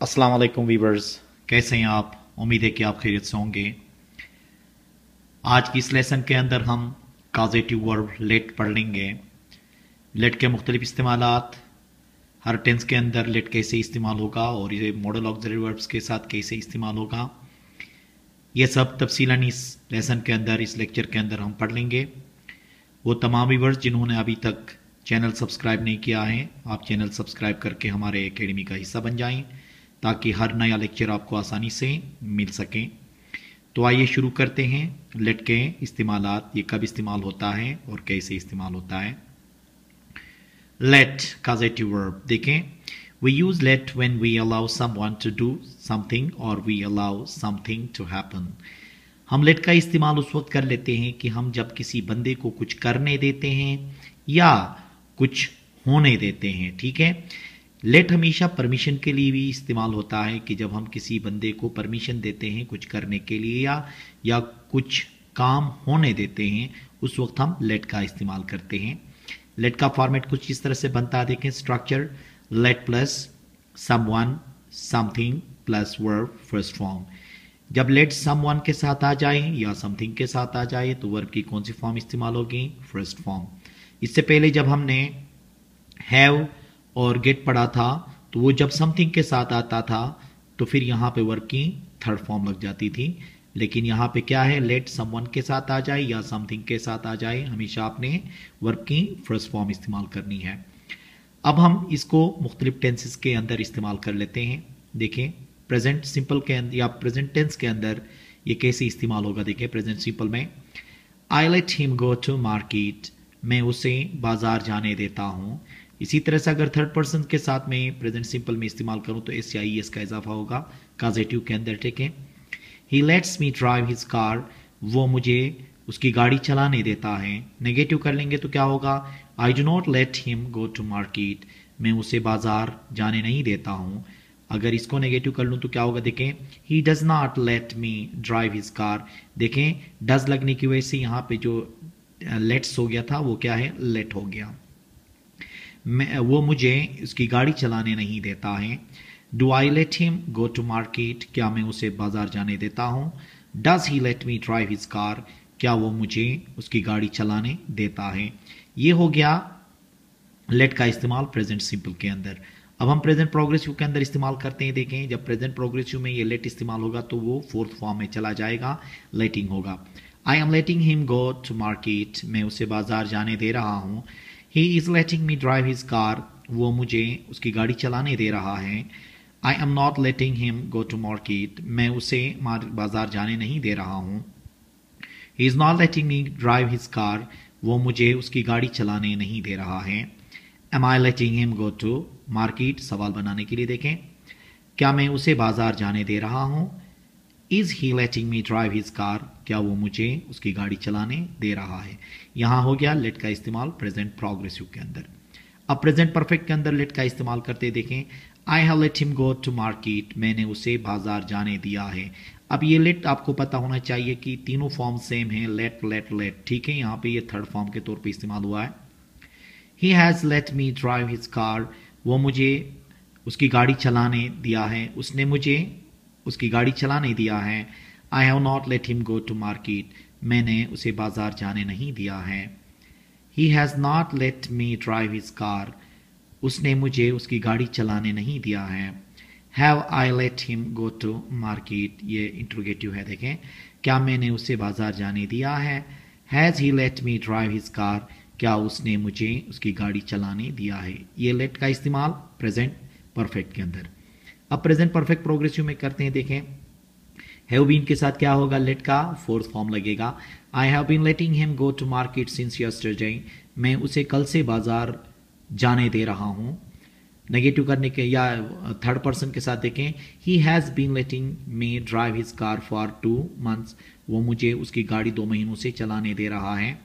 अस्सलाम वालेकुम वीवर्स, कैसे हैं आप? उम्मीद है कि आप खैरियत से होंगे। आज की इस लेसन के अंदर हम काजेटिव वर्ब लेट पढ़ लेंगे। लेट के मुख्तलिफ इस्तेमालात, हर टेंस के अंदर लेट कैसे इस्तेमाल होगा और ये मॉडल ऑक्सिलरी वर्ब्स के साथ कैसे इस्तेमाल होगा, ये सब तफसीलन इस लेसन के अंदर, इस लेक्चर के अंदर हम पढ़ लेंगे। वो तमाम वीवर्स जिन्होंने अभी तक चैनल सब्सक्राइब नहीं किया है, आप चैनल सब्सक्राइब करके हमारे एकेडमी का हिस्सा बन जाएं ताकि हर नया लेक्चर आपको आसानी से मिल सके। तो आइए शुरू करते हैं। लेट के इस्तेमालात, ये कब इस्तेमाल होता है और कैसे इस्तेमाल होता है। लेट काजेटिव वर्ब देखें, we use let when we allow someone to do something और we allow something to happen. हम लेट का इस्तेमाल उस वक्त कर लेते हैं कि हम जब किसी बंदे को कुछ करने देते हैं या कुछ होने देते हैं। ठीक है, लेट हमेशा परमिशन के लिए भी इस्तेमाल होता है कि जब हम किसी बंदे को परमिशन देते हैं कुछ करने के लिए या कुछ काम होने देते हैं, उस वक्त हम लेट का इस्तेमाल करते हैं। लेट का फॉर्मेट कुछ इस तरह से बनता है, देखें structure, late plus someone something plus verb first form. जब लेट समवन के साथ आ जाए या समथिंग के साथ आ जाए तो वर्ब की कौन सी फॉर्म इस्तेमाल होगी? First form. इससे पहले जब हमने हैव और गेट पढ़ा था तो वो जब समथिंग के साथ आता था तो फिर यहां पे वर्ब की थर्ड फॉर्म लग जाती थी। लेकिन यहां पे क्या है, लेट समवन के साथ आ जाए या समथिंग के साथ आ जाए, हमेशा आपने वर्ब की फर्स्ट फॉर्म इस्तेमाल करनी है। अब हम इसको मुख्तलिफ टेंसेस के अंदर इस्तेमाल कर लेते हैं। देखें प्रेजेंट सिंपल के अंदर या प्रेजेंट टेंस के अंदर ये कैसे इस्तेमाल होगा। देखें प्रेजेंट सिंपल में, I let him go to market, मैं उसे बाजार जाने देता हूं। इसी तरह से अगर थर्ड पर्सन के साथ में प्रेजेंट सिंपल में इस्तेमाल करूं तो एस या ई एस का इजाफा होगा काजेटिव के अंदर। ठीक है, he lets me drive his car, वो मुझे उसकी गाड़ी चलाने देता है। नेगेटिव कर लेंगे तो क्या होगा, I do not let him go to market, मैं उसे बाजार जाने नहीं देता हूं। अगर इसको नेगेटिव कर लूं तो क्या होगा, देखें he does not let me drive his car. देखें डज लगने की वजह से यहां पे जो लेट्स हो गया था वो क्या है, लेट हो गया। वो मुझे उसकी गाड़ी चलाने नहीं देता है। Do I let him go to market, क्या मैं उसे बाजार जाने देता हूं। Does he let me drive his car, क्या वो मुझे उसकी गाड़ी चलाने देता है। ये हो गया लेट का इस्तेमाल प्रेजेंट सिंपल के अंदर। अब हम प्रेजेंट प्रोग्रेसिव के अंदर इस्तेमाल करते हैं। देखें जब प्रेजेंट प्रोग्रेसिव में ये लेट इस्तेमाल होगा तो वो फोर्थ फॉर्म में चला जाएगा, लेटिंग होगा। I am letting him go to market, मैं उसे बाजार जाने दे रहा हूं। He is letting me drive his car, वो मुझे उसकी गाड़ी चलाने दे रहा है। I am not letting him go to market, मैं उसे बाजार जाने नहीं दे रहा हूं। He is not letting me drive his car, वो मुझे उसकी गाड़ी चलाने नहीं दे रहा है। Am I letting him go to market, सवाल बनाने के लिए देखें, क्या मैं उसे बाजार जाने दे रहा हूं। Is he letting me drive his car, क्या वो मुझे उसकी गाड़ी चलाने दे रहा है। यहां हो गया लेट का इस्तेमाल प्रेजेंट प्रोग्रेसिव के अंदर। अब प्रेजेंट परफेक्ट के अंदर लेट का इस्तेमाल करते देखें, I have let him go to market, मैंने उसे बाजार जाने दिया है। अब ये लेट आपको पता होना चाहिए कि तीनों फॉर्म सेम है, लेट लेट लेट। ठीक है, यहाँ पे ये थर्ड फॉर्म के तौर पे इस्तेमाल हुआ है। He has late me drive his car, वो मुझे उसकी गाड़ी चलाने दिया है, उसने मुझे उसकी गाड़ी चलाने दिया है। I have not let him go to market, मैंने उसे बाजार जाने नहीं दिया है। He has not let me drive his car, उसने मुझे उसकी गाड़ी चलाने नहीं दिया है। Have I let him go to market, ये इंट्रोगेटिव है। देखें क्या मैंने उसे बाजार जाने दिया है। Has he let me drive his car, क्या उसने मुझे उसकी गाड़ी चलाने दिया है। ये लेट का इस्तेमाल प्रेजेंट परफेक्ट के अंदर। अब प्रेजेंट परफेक्ट प्रोग्रेसिव में करते हैं। देखें हैव बीन के साथ क्या होगा, लेट का फोर्थ फॉर्म लगेगा। I have been letting him go to market since yesterday, मैं उसे कल से बाजार जाने दे रहा हूं। नेगेटिव करने के या थर्ड पर्सन के साथ देखें, he has been letting me drive his car for 2 months, वो मुझे उसकी गाड़ी 2 महीनों से चलाने दे रहा है।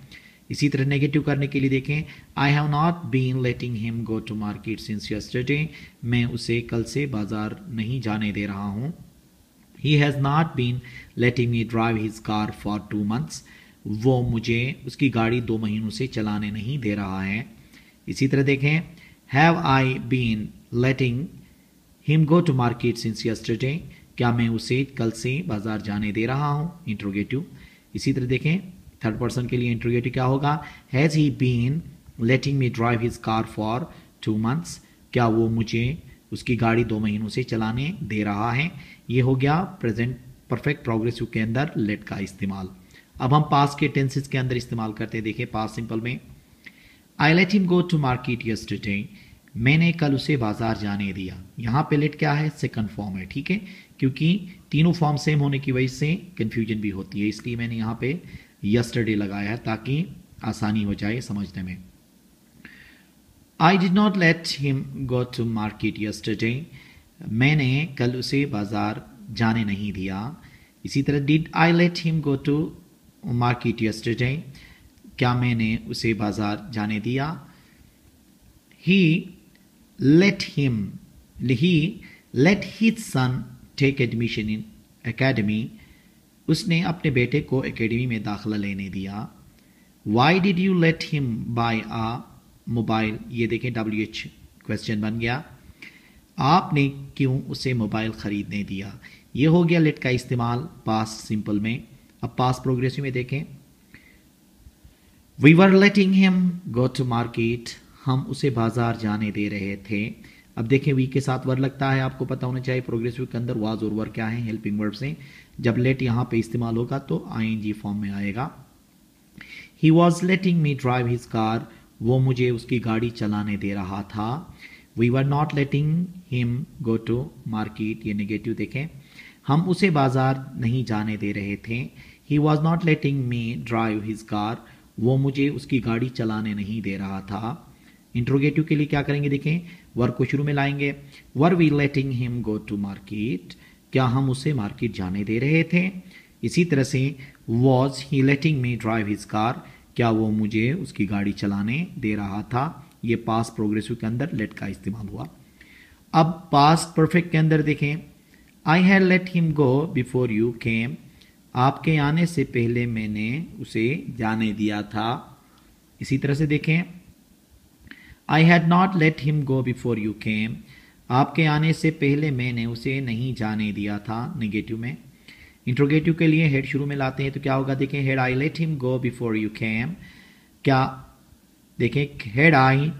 इसी तरह नेगेटिव करने के लिए देखें, I have not been letting him go to market since yesterday, मैं उसे कल से बाजार नहीं जाने दे रहा हूं। He has not been letting me drive his car for 2 months, वो मुझे उसकी गाड़ी 2 महीनों से चलाने नहीं दे रहा है। इसी तरह देखें, have I been letting him go to market since yesterday, क्या मैं उसे कल से बाजार जाने दे रहा हूं, इंट्रोगेटिव। इसी तरह देखें थर्ड पर्सन के लिए इंट्रोगेटिव क्या होगा, has he been letting me drive his car for 2 months, क्या वो मुझे उसकी गाड़ी 2 महीनों से चलाने दे रहा है। ये हो गया प्रेजेंट परफेक्ट प्रोग्रेसिव के अंदर लेट का इस्तेमाल। अब हम पास के टेंसेस के अंदर इस्तेमाल करते हैं। देखिए पास सिंपल में I let him go to market yesterday, मैंने कल उसे बाजार जाने दिया। यहाँ पे लेट क्या है, सेकंड फॉर्म है, ठीक है, क्योंकि तीनों फॉर्म सेम होने की वजह से कंफ्यूजन भी होती है, इसलिए मैंने यहाँ पे यस्टरडे लगाया है ताकि आसानी हो जाए समझने में। I did not let him go to market yesterday, मैंने कल उसे बाजार जाने नहीं दिया। इसी तरह did I let him go to market yesterday, क्या मैंने उसे बाजार जाने दिया। He let his son take admission in academy, उसने अपने बेटे को एकेडमी में दाखिला लेने दिया। Why did you let him buy a mobile, ये देखें WH क्वेश्चन बन गया, आपने क्यों उसे मोबाइल खरीदने दिया। ये हो गया लेट का इस्तेमाल पास्ट सिंपल में। अब पास्ट प्रोग्रेसिव में देखें we were letting him go to market, हम उसे बाजार जाने दे रहे थे। अब देखें वी के साथ वर लगता है, आपको पता होना चाहिए प्रोग्रेसिव के अंदर वाज और वर क्या है, हेल्पिंग वर्ब से। जब लेट यहां पे इस्तेमाल होगा तो ING फॉर्म में आएगा। He was letting me drive his car, वो मुझे उसकी गाड़ी चलाने दे रहा था। We were not letting him go to market, ये नेगेटिव देखें, हम उसे बाजार नहीं जाने दे रहे थे। He was not letting me drive his car, वो मुझे उसकी गाड़ी चलाने नहीं दे रहा था। इंट्रोगेटिव के लिए क्या करेंगे देखें, वर को शुरू में लाएंगे, were we letting him go to market, क्या हम उसे मार्केट जाने दे रहे थे। इसी तरह से was he letting me drive his car, क्या वो मुझे उसकी गाड़ी चलाने दे रहा था। ये पास्ट प्रोग्रेसिव के अंदर लेट का इस्तेमाल हुआ। अब पास्ट परफेक्ट के अंदर देखें I had late him go before you came, आपके आने से पहले मैंने उसे जाने दिया था। इसी तरह से देखें आई had not let him go before you came, आपके आने से पहले मैंने उसे नहीं जाने दिया था, नेगेटिव में। इंट्रोगेटिव के लिए हेड शुरू में लाते हैं तो क्या होगा देखें, head I let him go before you came, क्या देखें हेड आई,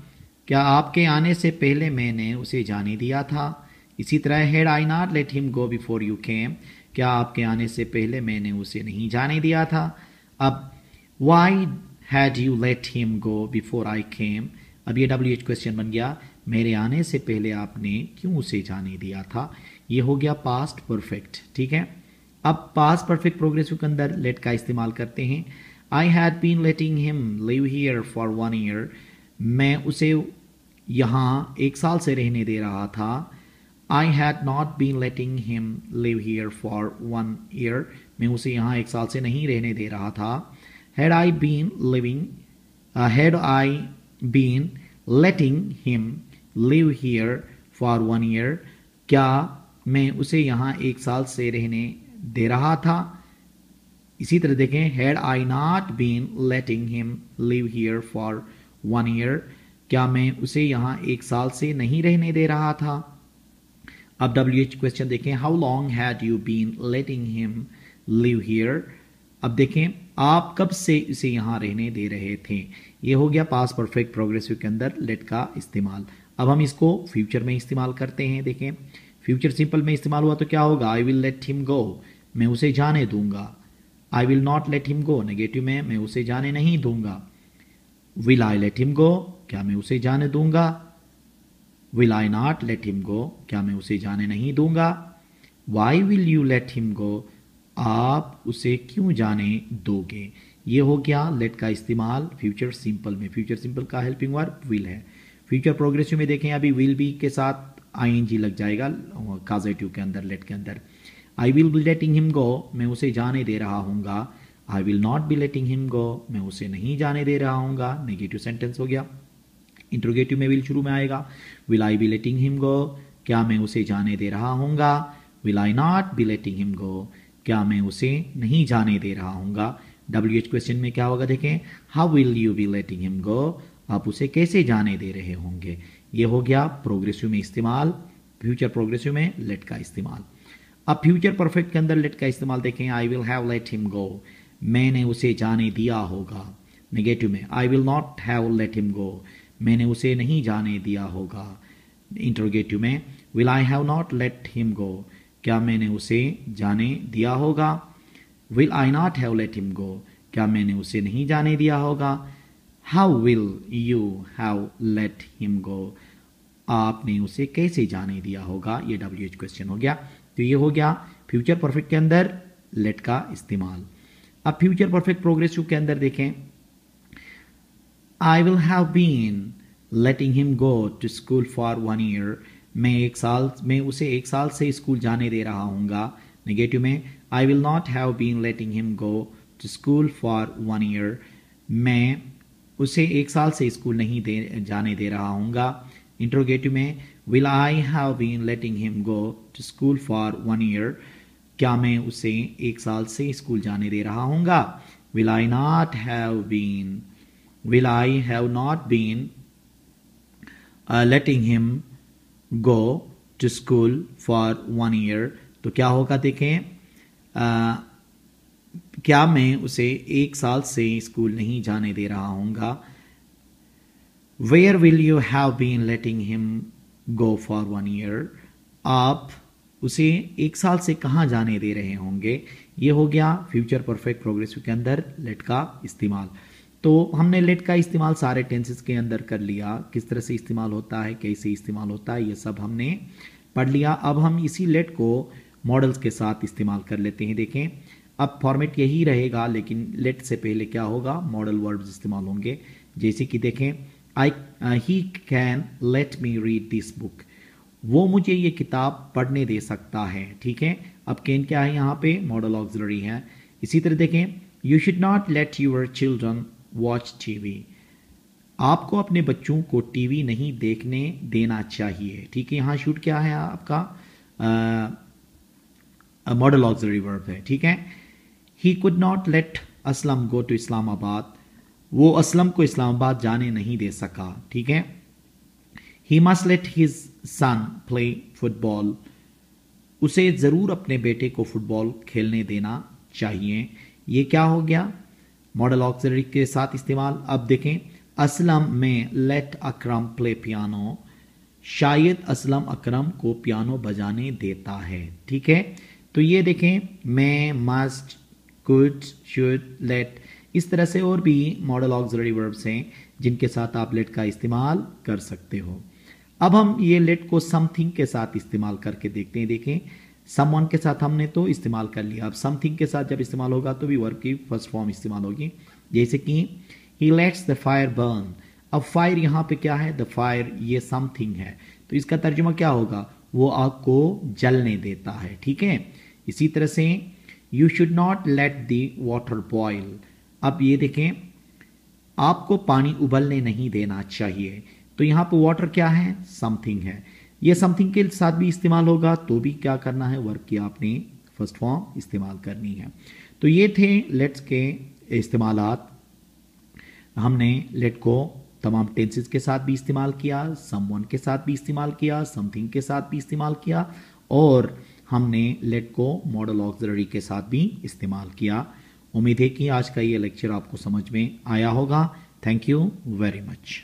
क्या आपके आने से पहले मैंने उसे जाने दिया था। इसी तरह head I not let him go before you came, क्या आपके आने से पहले मैंने उसे नहीं जाने दिया था। अब why had you let him go before I came, अब ये WH क्वेश्चन बन गया, मेरे आने से पहले आपने क्यों उसे जाने दिया था। ये हो गया पास्ट परफेक्ट, ठीक है। अब पास्ट परफेक्ट प्रोग्रेसिव के अंदर लेट का इस्तेमाल करते हैं। I had been letting him live here for 1 year, मैं उसे यहाँ 1 साल से रहने दे रहा था। I had not been letting him live here for 1 year, मैं उसे यहाँ 1 साल से नहीं रहने दे रहा था। Had I been letting him live here for 1 year, क्या मैं उसे यहाँ 1 साल से रहने दे रहा था। इसी तरह देखें had I not been letting him live here for 1 year, क्या मैं उसे यहाँ 1 साल से नहीं रहने दे रहा था। अब WH क्वेश्चन देखें, how long had you been letting him live here, अब देखें आप कब से इसे यहाँ रहने दे रहे थे। ये हो गया पास्ट परफेक्ट प्रोग्रेसिव के अंदर लेट का इस्तेमाल। अब हम इसको फ्यूचर में इस्तेमाल करते हैं। देखें फ्यूचर सिंपल में इस्तेमाल हुआ तो क्या होगा, I will let him go, मैं उसे जाने दूंगा। I will not let him go, negative में मैं उसे जाने नहीं दूंगा। Will I let him go, क्या मैं उसे जाने दूंगा। Will I not let him go, क्या मैं उसे जाने नहीं दूंगा। Why will you let him go, आप उसे क्यों जाने दोगे। ये हो गया लेट का इस्तेमाल फ्यूचर सिंपल में। फ्यूचर सिंपल का हेल्पिंग वर्ब विल है। फ्यूचर प्रोग्रेसिव में देखें अभी विल बी के साथ ING लग जाएगा काजेटिव के अंदर, लेट के अंदर। I will be letting him go, मैं उसे जाने दे रहा हूँगा। I will not be letting him go, मैं उसे नहीं जाने दे रहा हूँगा, नेगेटिव सेंटेंस हो गया। इंट्रोगेटिव में विल शुरू में आएगा, will I be letting him go, क्या मैं उसे जाने दे रहा हूँगा। Will I not be letting him go, क्या मैं उसे नहीं जाने दे रहा हूँगा। WH क्वेश्चन में क्या होगा देखें, how will you B letting him go, आप उसे कैसे जाने दे रहे होंगे। ये हो गया प्रोग्रेसिव में इस्तेमाल फ्यूचर प्रोग्रेसिव में लेट का इस्तेमाल। अब फ्यूचर परफेक्ट के अंदर लेट का इस्तेमाल देखें, I will have let him गो, मैंने उसे जाने दिया होगा। नेगेटिव में I will not have let him गो, मैंने उसे नहीं जाने दिया होगा। इंटरोगेटिव में will I have not let him go, क्या मैंने उसे जाने दिया होगा। Will I not have let him go, क्या मैंने उसे नहीं जाने दिया होगा। How will you have let him गो, आपने उसे कैसे जाने दिया होगा। ये WH क्वेश्चन हो गया। तो ये हो गया फ्यूचर परफेक्ट के अंदर लेट का इस्तेमाल। अब फ्यूचर परफेक्ट प्रोग्रेसिव के अंदर देखें, I will have been letting him go to school for 1 year, मैं उसे 1 साल से स्कूल जाने दे रहा हूँगा। नेगेटिव में I will not have been letting him go to school for 1 year, मैं उसे 1 साल से स्कूल नहीं जाने दे रहा हूँगा। इंट्रोगेटिव में will I have been letting him go to school for 1 year, क्या मैं उसे 1 साल से स्कूल जाने दे रहा हूँगा। Will I not have been, will I have not been letting him go to school for 1 year, तो क्या होगा देखें, क्या मैं उसे 1 साल से स्कूल नहीं जाने दे रहा हूँगा। Where will you have been letting him go for 1 year, आप उसे 1 साल से कहाँ जाने दे रहे होंगे। ये हो गया फ्यूचर परफेक्ट प्रोग्रेसिव के अंदर लेट का इस्तेमाल। तो हमने लेट का इस्तेमाल सारे टेंसेस के अंदर कर लिया, किस तरह से इस्तेमाल होता है, कैसे इस्तेमाल होता है, ये सब हमने पढ़ लिया। अब हम इसी लेट को मॉडल्स के साथ इस्तेमाल कर लेते हैं। देखें, अब फॉर्मेट यही रहेगा, लेकिन लेट से पहले क्या होगा, मॉडल वर्ब्स इस्तेमाल होंगे। जैसे कि देखें, he can let me read this book, वो मुझे ये किताब पढ़ने दे सकता है। ठीक है, अब कैन क्या है, यहाँ पे मॉडल ऑक्सिलरी है। इसी तरह देखें, you should not let your children watch TV, आपको अपने बच्चों को टीवी नहीं देखने देना चाहिए। ठीक है, यहाँ शुड क्या है आपका, मॉडल ऑक्सिलरी वर्ब है। ठीक है, he could not let Aslam go to Islamabad, वो असलम को इस्लामाबाद जाने नहीं दे सका। ठीक है, he must late his sun play football, उसे जरूर अपने बेटे को फुटबॉल खेलने देना चाहिए। ये क्या हो गया, मॉडल ऑक्सिलरी के साथ इस्तेमाल। अब देखें, असलम में लेट अकरम प्ले पियानो, शायद असलम अकरम को पियानो बजाने देता है। ठीक है, तो ये देखें, मैं, मस्ट, कुड, शुड, लेट, इस तरह से और भी मॉडल ऑक्सिलरी वर्ब्स हैं जिनके साथ आप लेट का इस्तेमाल कर सकते हो। अब हम ये लेट को समथिंग के साथ इस्तेमाल करके देखते हैं। देखें, समवन के साथ हमने तो इस्तेमाल कर लिया, अब समथिंग के साथ जब इस्तेमाल होगा तो भी वर्ब की फर्स्ट फॉर्म इस्तेमाल होगी। जैसे कि ही लेट्स द फायर बर्न, अब फायर यहाँ पे क्या है, द फायर ये समथिंग है, तो इसका तर्जुमा क्या होगा, वो आग को जलने देता है। ठीक है, इसी तरह से you should not let the water boil, अब ये देखें, आपको पानी उबलने नहीं देना चाहिए, तो यहाँ पे वाटर क्या है, समथिंग है। ये समथिंग के साथ भी इस्तेमाल होगा, तो भी क्या करना है, वर्ब की आपने फर्स्ट फॉर्म इस्तेमाल करनी है। तो ये थे लेट्स के इस्तेमालात। हमने लेट को तमाम टेंसेस के साथ भी इस्तेमाल किया, समवन के साथ भी इस्तेमाल किया, समथिंग के साथ भी इस्तेमाल किया, और हमने लेट को मॉडल ऑक्सिलरी के साथ भी इस्तेमाल किया। उम्मीद है कि आज का ये लेक्चर आपको समझ में आया होगा। Thank you very much.